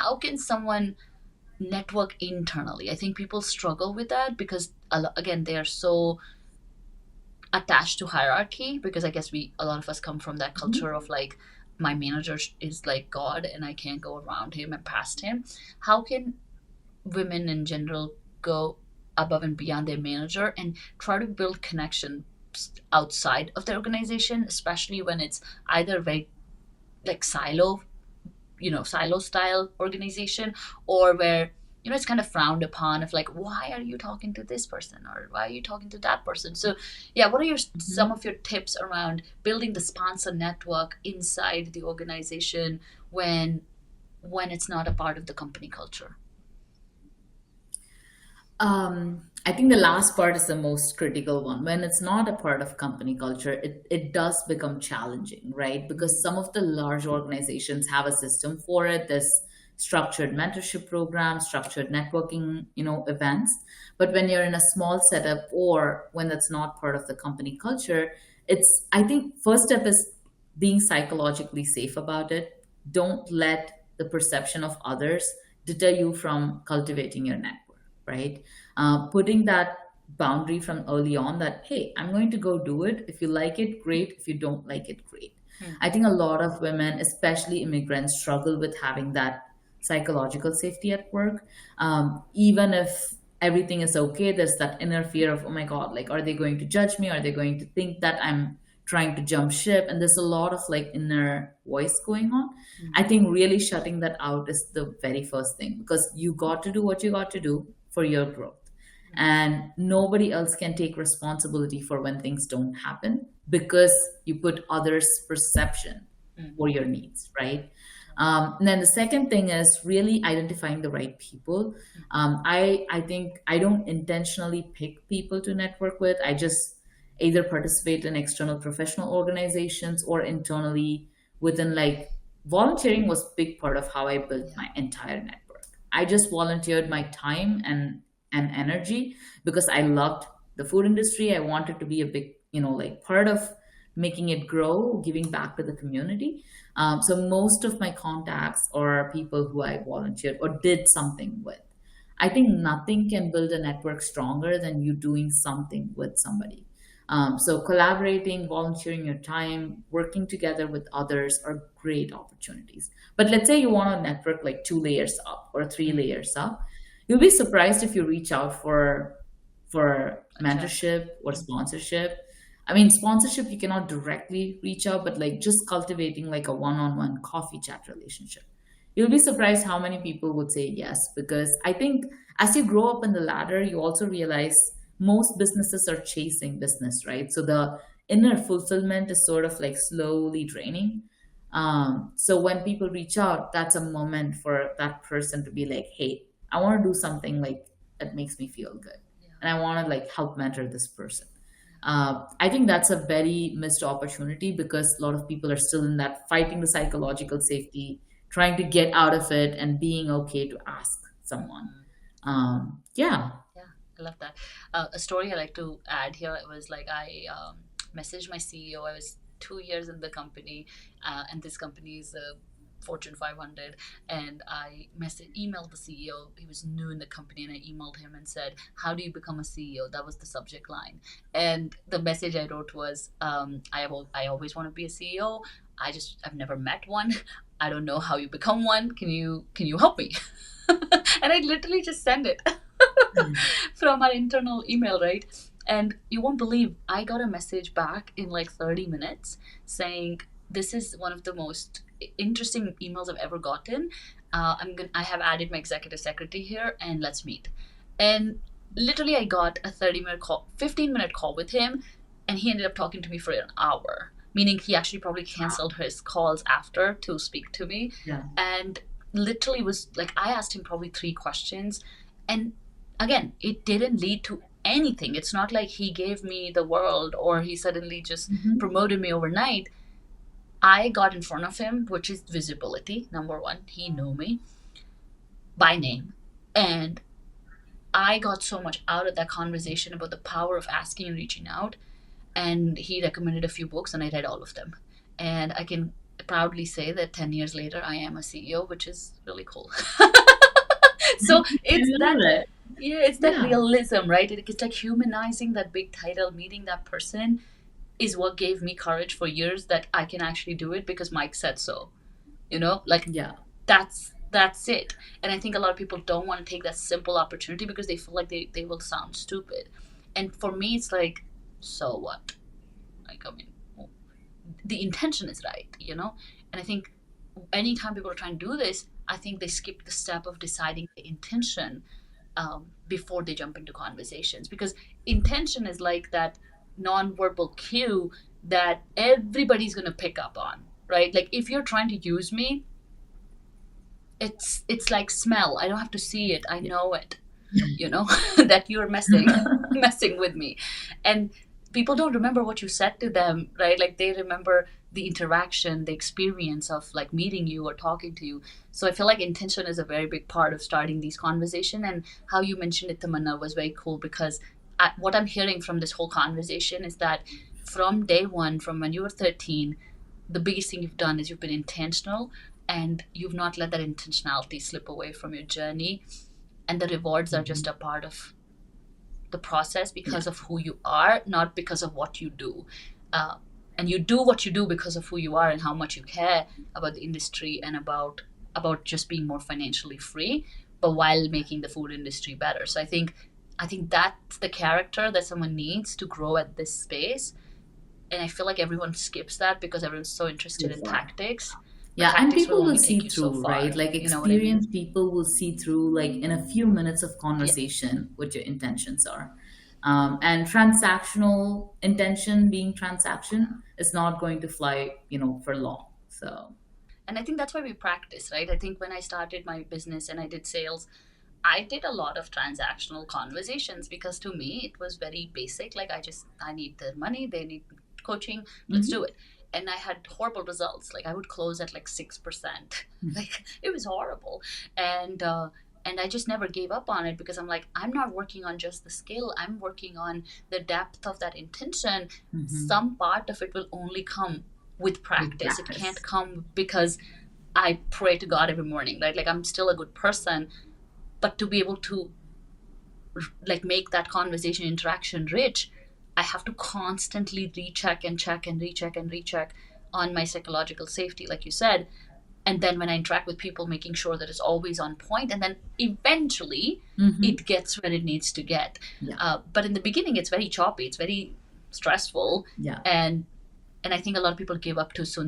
how can someone network internally? I think people struggle with that because again, they are so attached to hierarchy, because I guess a lot of us come from that culture of like, my manager is like God and I can't go around him and past him. How can women in general go above and beyond their manager and try to build connections outside of their organization, especially when it's either very like silo style organization, or where it's kind of frowned upon of like, why are you talking to this person or why are you talking to that person? So yeah, what are some of your tips around building the sponsor network inside the organization when it's not a part of the company culture? I think the last part is the most critical one. When it's not a part of company culture, it does become challenging, right? Because some of the large organizations have a system for it. There's structured mentorship programs, structured networking, events. But when you're in a small setup or when that's not part of the company culture, I think first step is being psychologically safe about it. Don't let the perception of others deter you from cultivating your network, right? Putting that boundary from early on that, hey, I'm going to go do it. If you like it, great. If you don't like it, great. Hmm. I think a lot of women, especially immigrants, struggle with having that psychological safety at work. Even if everything is okay, there's that inner fear of, oh my God, like, are they going to judge me? Are they going to think that I'm trying to jump ship? And there's a lot of like inner voice going on. I think really shutting that out is the very first thing, because you got to do what you got to do for your growth. And nobody else can take responsibility for when things don't happen, because you put others' perception Hmm. for your needs, right? And then the second thing is really identifying the right people. I think I don't intentionally pick people to network with. I just either participate in external professional organizations or internally within, like, volunteering was a big part of how I built Yeah. my entire network. I just volunteered my time and energy because I loved the food industry. I wanted to be a big, like, part of making it grow, giving back to the community. So most of my contacts are people who I volunteered or did something with. I think nothing can build a network stronger than you doing something with somebody. So collaborating, volunteering your time, working together with others are great opportunities. But let's say you want to network like 2 layers up or three Hmm. layers up. You'll be surprised if you reach out for A check. mentorship or sponsorship. I mean, sponsorship you cannot directly reach out, but like just cultivating like a one-on-one coffee chat relationship. You'll be surprised how many people would say yes, because I think as you grow up in the ladder, you also realize most businesses are chasing business, right? So the inner fulfillment is sort of like slowly draining. So when people reach out, that's a moment for that person to be like, hey, I want to do something like that makes me feel good. Yeah. And I want to like help mentor this person. I think that's a very missed opportunity because a lot of people are still in that fighting the psychological safety, trying to get out of it and being okay to ask someone. Mhm. Yeah. Yeah, I love that. A story I like to add here, it was like I messaged my CEO. I was 2 years in the company, and this company is a Fortune 500. And I emailed the CEO. He was new in the company, and I emailed him and said, "How do you become a CEO?" That was the subject line. And the message I wrote was, I always want to be a CEO. I've never met one. I don't know how you become one. Can you help me?" And I literally just send it from our internal email, right? And you won't believe, I got a message back in like 30 minutes saying, "This is one of the most interesting emails I've ever gotten. I have added my executive secretary here, and let's meet." And literally, I got a 30-minute call, 15-minute call with him, and he ended up talking to me for an hour. Meaning, he actually probably canceled his calls after to speak to me, Yeah. and literally was like, I asked him probably 3 questions, and again, it didn't lead to anything. It's not like he gave me the world or he suddenly just Mhm. promoted me overnight. I got in front of him, which is visibility. Number one, he knew me by name. And I got so much out of that conversation about the power of asking and reaching out. And he recommended a few books, and I read all of them. And I can proudly say that 10 years later I am a CEO, which is really cool. So I it's love that, it. yeah, it's that Yeah. realism, right? It's like humanizing that big title, meeting that person is what gave me courage for years that I can actually do it because Mike said so. Like Yeah. that's it. And I think a lot of people don't want to take that simple opportunity because they feel like they will sound stupid. And for me, it's like, so what? Like, I mean, the intention is right. And I think anytime people are trying to do this, I think they skip the step of deciding the intention before they jump into conversations, because intention is like that nonverbal cue that everybody's going to pick up on, right? Like if you're trying to use me, it's like smell. I don't have to see it. I Yeah. know it. That you're messing with me. And people don't remember what you said to them, right? Like they remember the interaction, the experience of like meeting you or talking to you. So I feel like intention is a very big part of starting these conversation. And how you mentioned it, Tamanna, was very cool because what I'm hearing from this whole conversation is that from day one, from when you were 13, the biggest thing you've done is you've been intentional, and you've not let that intentionality slip away from your journey. And the rewards are just Mhm. a part of the process Yeah. because of who you are, not because of what you do. Uh, and you do what you do because of who you are and how much you care about the industry and about just being more financially free, but while making the food industry better. So I think that's the character that someone needs to grow at this space. And I feel like everyone skips that because everyone's so interested So in far. tactics, but Yeah, and tactics will people will only take see you so through, right? far. Like You know what I mean? experienced people will see through, like in a few minutes of Yeah. conversation, what your intentions are. And transactional intention being transaction is not going to fly, for long. So, And I think that's why we practice, right? I think when I started my business and I did sales, I did a lot of transactional conversations because to me it was very basic. Like I need their money, they need coaching, let's mhm. do it. And I had horrible results. Like I would close at like 6%. Like it was horrible. And I just never gave up on it because I'm like, I'm not working on just the skill. I'm working on the depth of that intention. Mhm. Some part of it will only come with With practice. It can't practice. come because I pray to God every morning, right? Like I'm still a good person, but to be able to like make that conversation interaction rich, I have to constantly recheck and check and recheck and recheck on my psychological safety, like you said. And then when I interact with people, making sure that it's always on point, and then eventually Hmm. it gets where it needs to get. Yeah. But in the beginning, it's very choppy, it's very stressful, Yeah. and I think a lot of people give up too soon.